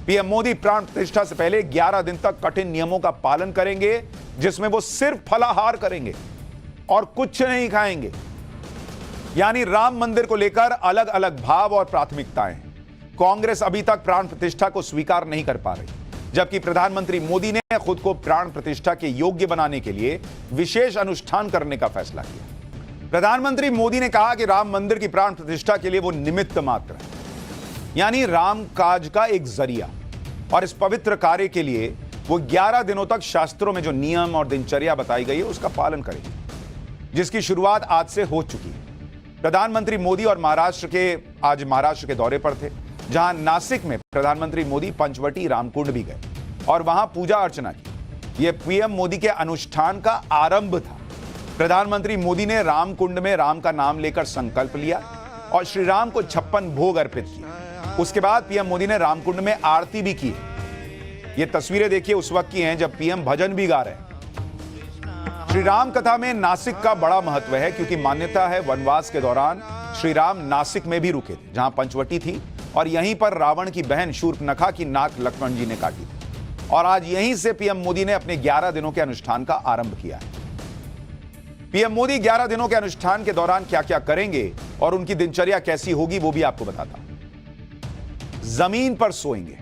PM Modi प्राण प्रतिष्ठा से पहले 11 दिन तक कठिन नियमों का पालन करेंगे, जिसमें वो सिर्फ फलाहार करेंगे और कुछ नहीं खाएंगे। यानी राम मंदिर को लेकर अलग अलग भाव और प्राथमिकताएं हैं। कांग्रेस अभी तक प्राण प्रतिष्ठा को स्वीकार नहीं कर पा रही, जबकि प्रधानमंत्री मोदी ने खुद को प्राण प्रतिष्ठा के योग्य बनाने के लिए विशेष अनुष्ठान करने का फैसला किया। प्रधानमंत्री मोदी ने कहा कि राम मंदिर की प्राण प्रतिष्ठा के लिए वो निमित्त मात्र है, यानी राम काज का एक जरिया, और इस पवित्र कार्य के लिए वो 11 दिनों तक शास्त्रों में जो नियम और दिनचर्या बताई गई है उसका पालन करेंगे, जिसकी शुरुआत आज से हो चुकी है। प्रधानमंत्री मोदी और आज महाराष्ट्र के दौरे पर थे, जहां नासिक में प्रधानमंत्री मोदी पंचवटी रामकुंड भी गए और वहां पूजा अर्चना की। यह पीएम मोदी के अनुष्ठान का आरंभ था। प्रधानमंत्री मोदी ने रामकुंड में राम का नाम लेकर संकल्प लिया और श्री राम को 56 भोग अर्पित किए। उसके बाद पीएम मोदी ने रामकुंड में आरती भी की। ये तस्वीरें देखिए उस वक्त की हैं जब पीएम भजन भी गा रहे हैं। श्री राम कथा में नासिक का बड़ा महत्व है, क्योंकि मान्यता है वनवास के दौरान श्री राम नासिक में भी रुके थे, जहां पंचवटी थी, और यहीं पर रावण की बहन शूर्पणखा की नाक लक्ष्मण जी ने काटी थी। और आज यहीं से पीएम मोदी ने अपने 11 दिनों के अनुष्ठान का आरंभ किया है। पीएम मोदी 11 दिनों के अनुष्ठान के दौरान क्या क्या करेंगे और उनकी दिनचर्या कैसी होगी वो भी आपको बताता हूं। जमीन पर सोएंगे,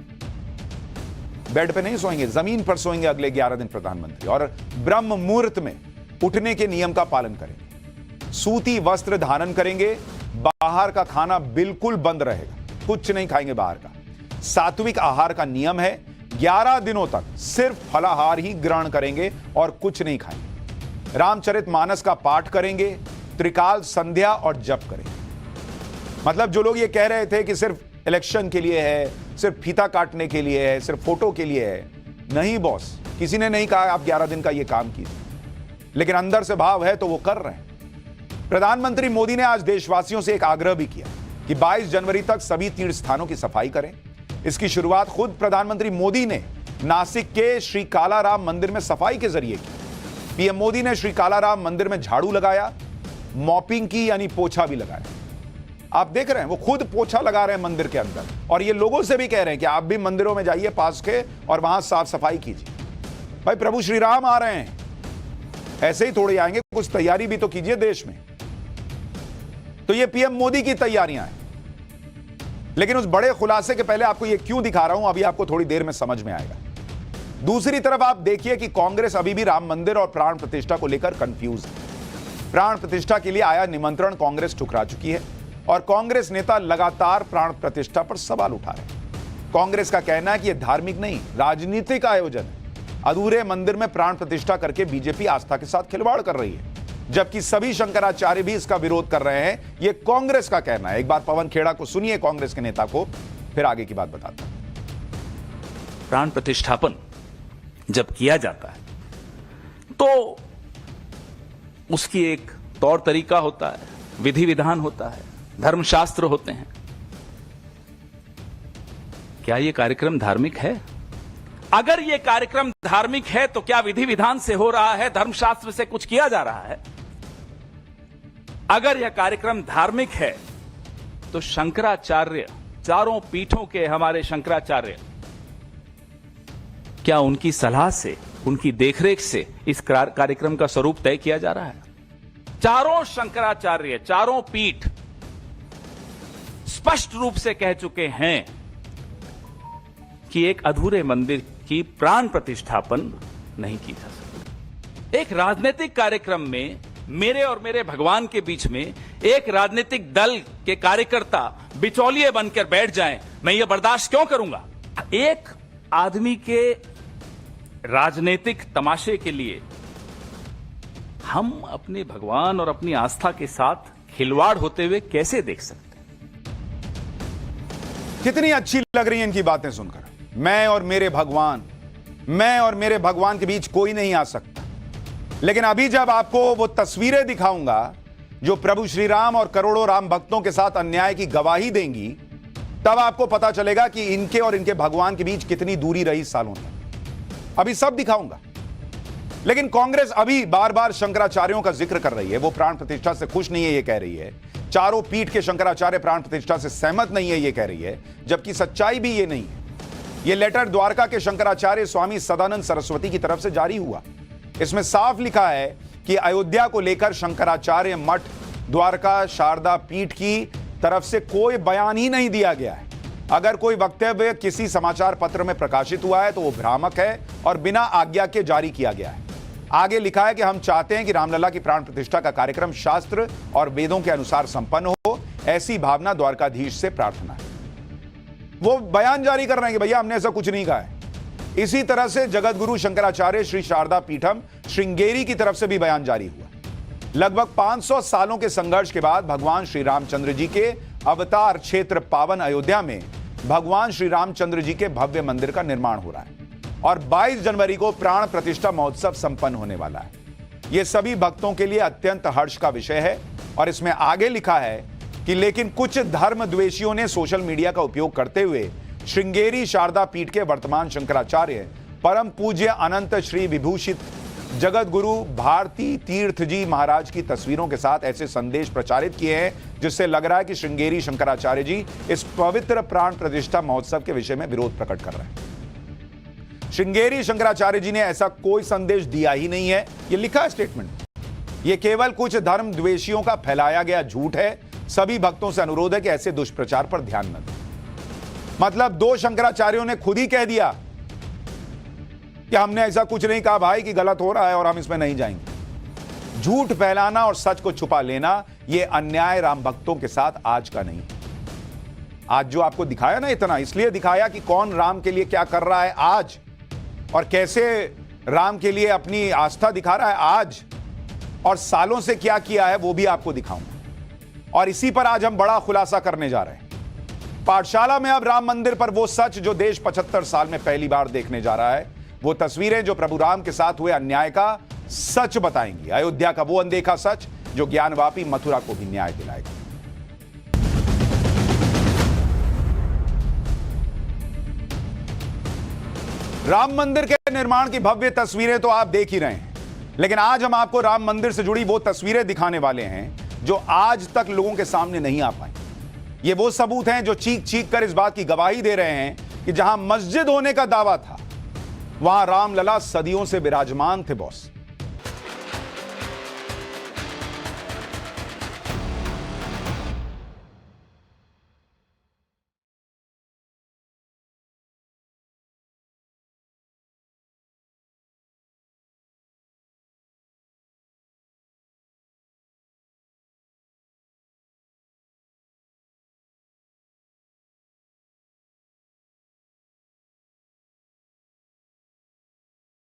बेड पे नहीं सोएंगे, जमीन पर सोएंगे अगले 11 दिन प्रधानमंत्री, और ब्रह्म मुहूर्त में उठने के नियम का पालन करेंगे। सूती वस्त्र धारण करेंगे। बाहर का खाना बिल्कुल बंद रहेगा, कुछ नहीं खाएंगे बाहर का। सात्विक आहार का नियम है। 11 दिनों तक सिर्फ फलाहार ही ग्रहण करेंगे और कुछ नहीं खाएंगे। रामचरितमानस का पाठ करेंगे, त्रिकाल संध्या और जप करेंगे। मतलब जो लोग ये कह रहे थे कि सिर्फ इलेक्शन के लिए है, सिर्फ फीता काटने के लिए है, सिर्फ फोटो के लिए है, नहीं बॉस, किसी ने नहीं कहा आप 11 दिन का ये काम कीजिए, लेकिन अंदर से भाव है तो वो कर रहे हैं। प्रधानमंत्री मोदी ने आज देशवासियों से एक आग्रह भी किया कि 22 जनवरी तक सभी तीर्थ स्थानों की सफाई करें। इसकी शुरुआत खुद प्रधानमंत्री मोदी ने नासिक के श्री कालाराम मंदिर में सफाई के जरिए की। पीएम मोदी ने श्री कालाराम मंदिर में झाड़ू लगाया, मॉपिंग की यानी पोछा भी लगाया। आप देख रहे हैं वो खुद पोछा लगा रहे हैं मंदिर के अंदर, और ये लोगों से भी कह रहे हैं कि आप भी मंदिरों में जाइए पास के और वहां साफ सफाई कीजिए। भाई प्रभु श्री राम आ रहे हैं, ऐसे ही थोड़े आएंगे, कुछ तैयारी भी तो कीजिए देश में। तो ये पीएम मोदी की तैयारियां हैं। लेकिन उस बड़े खुलासे के पहले आपको ये क्यों दिखा रहा हूं, अभी आपको थोड़ी देर में समझ में आएगा। दूसरी तरफ आप देखिए कि कांग्रेस अभी भी राम मंदिर और प्राण प्रतिष्ठा को लेकर कंफ्यूज है। प्राण प्रतिष्ठा के लिए आया निमंत्रण कांग्रेस ठुकरा चुकी है, और कांग्रेस नेता लगातार प्राण प्रतिष्ठा पर सवाल उठा रहे हैं। कांग्रेस का कहना है कि यह धार्मिक नहीं, राजनीतिक आयोजन है। अधूरे मंदिर में प्राण प्रतिष्ठा करके बीजेपी आस्था के साथ खिलवाड़ कर रही है, जबकि सभी शंकराचार्य भी इसका विरोध कर रहे हैं। यह कांग्रेस का कहना है। एक बार पवन खेड़ा को सुनिए, कांग्रेस के नेता को, फिर आगे की बात बताता हूं। प्राण प्रतिष्ठापन जब किया जाता है तो उसकी एक तौर तरीका होता है, विधि विधान होता है, धर्मशास्त्र होते हैं। क्या यह कार्यक्रम धार्मिक है? अगर यह कार्यक्रम धार्मिक है तो क्या विधि विधान से हो रहा है, धर्मशास्त्र से कुछ किया जा रहा है? अगर यह कार्यक्रम धार्मिक है तो शंकराचार्य, चारों पीठों के हमारे शंकराचार्य, क्या उनकी सलाह से, उनकी देखरेख से इस कार्यक्रम का स्वरूप तय किया जा रहा है? चारों शंकराचार्य, चारों पीठ स्पष्ट रूप से कह चुके हैं कि एक अधूरे मंदिर की प्राण प्रतिष्ठापन नहीं की जा सकती। एक राजनीतिक कार्यक्रम में मेरे और मेरे भगवान के बीच में एक राजनीतिक दल के कार्यकर्ता बिचौलिए बनकर बैठ जाएं, मैं ये बर्दाश्त क्यों करूंगा? एक आदमी के राजनीतिक तमाशे के लिए हम अपने भगवान और अपनी आस्था के साथ खिलवाड़ होते हुए कैसे देख सकते? कितनी अच्छी लग रही है इनकी बातें सुनकर। मैं और मेरे भगवान के बीच कोई नहीं आ सकता। लेकिन अभी जब आपको वो तस्वीरें दिखाऊंगा जो प्रभु श्री राम और करोड़ों राम भक्तों के साथ अन्याय की गवाही देंगी, तब आपको पता चलेगा कि इनके और इनके भगवान के बीच कितनी दूरी रही सालों तक। अभी सब दिखाऊंगा। लेकिन कांग्रेस अभी बार बार शंकराचार्यों का जिक्र कर रही है। वो प्राण प्रतिष्ठा से खुश नहीं है, ये कह रही है। चारों पीठ के शंकराचार्य प्राण प्रतिष्ठा से सहमत नहीं है, ये कह रही है, जबकि सच्चाई भी ये नहीं है। यह लेटर द्वारका के शंकराचार्य स्वामी सदानंद सरस्वती की तरफ से जारी हुआ। इसमें साफ लिखा है कि अयोध्या को लेकर शंकराचार्य मठ द्वारका शारदा पीठ की तरफ से कोई बयान ही नहीं दिया गया है। अगर कोई वक्तव्य किसी समाचार पत्र में प्रकाशित हुआ है तो वो भ्रामक है और बिना आज्ञा के जारी किया गया है। आगे लिखा है कि हम चाहते हैं कि रामलला की प्राण प्रतिष्ठा का कार्यक्रम शास्त्र और वेदों के अनुसार संपन्न हो, ऐसी भावना द्वारकाधीश से प्रार्थना है। वो बयान जारी कर रहे हैं कि भैया हमने ऐसा कुछ नहीं कहा है। इसी तरह से जगत गुरु शंकराचार्य श्री शारदा पीठम श्रृंगेरी की तरफ से भी बयान जारी हुआ। लगभग 500 सालों के संघर्ष के बाद भगवान श्री रामचंद्र जी के अवतार क्षेत्र पावन अयोध्या में भगवान श्री रामचंद्र जी के भव्य मंदिर का निर्माण हो रहा है और 22 जनवरी को प्राण प्रतिष्ठा महोत्सव संपन्न होने वाला है। यह सभी भक्तों के लिए अत्यंत हर्ष का विषय है। और इसमें आगे लिखा है कि लेकिन कुछ धर्म द्वेषियों ने सोशल मीडिया का उपयोग करते हुए श्रृंगेरी शारदा पीठ के वर्तमान शंकराचार्य परम पूज्य अनंत श्री विभूषित जगत गुरु भारती तीर्थ जी महाराज की तस्वीरों के साथ ऐसे संदेश प्रचारित किए हैं जिससे लग रहा है कि श्रृंगेरी शंकराचार्य जी इस पवित्र प्राण प्रतिष्ठा महोत्सव के विषय में विरोध प्रकट कर रहे हैं। श्रृंगेरी शंकराचार्य जी ने ऐसा कोई संदेश दिया ही नहीं है। यह लिखा है स्टेटमेंट। यह केवल कुछ धर्म द्वेषियों का फैलाया गया झूठ है। सभी भक्तों से अनुरोध है कि ऐसे दुष्प्रचार पर ध्यान न दें। मतलब दो शंकराचार्यों ने खुद ही कह दिया कि हमने ऐसा कुछ नहीं कहा भाई कि गलत हो रहा है और हम इसमें नहीं जाएंगे। झूठ फैलाना और सच को छुपा लेना यह अन्याय राम भक्तों के साथ आज का नहीं। आज जो आपको दिखाया ना, इतना इसलिए दिखाया कि कौन राम के लिए क्या कर रहा है आज और कैसे राम के लिए अपनी आस्था दिखा रहा है आज, और सालों से क्या किया है वो भी आपको दिखाऊंगा। और इसी पर आज हम बड़ा खुलासा करने जा रहे हैं। पाठशाला में अब राम मंदिर पर वो सच जो देश 75 साल में पहली बार देखने जा रहा है, वो तस्वीरें जो प्रभु राम के साथ हुए अन्याय का सच बताएंगी। अयोध्या का वो अनदेखा सच जो ज्ञानवापी मथुरा को भी न्याय दिलाएगा। राम मंदिर के निर्माण की भव्य तस्वीरें तो आप देख ही रहे हैं, लेकिन आज हम आपको राम मंदिर से जुड़ी वो तस्वीरें दिखाने वाले हैं जो आज तक लोगों के सामने नहीं आ पाई। ये वो सबूत हैं जो चीख चीख कर इस बात की गवाही दे रहे हैं कि जहां मस्जिद होने का दावा था, वहां रामलला सदियों से विराजमान थे बॉस।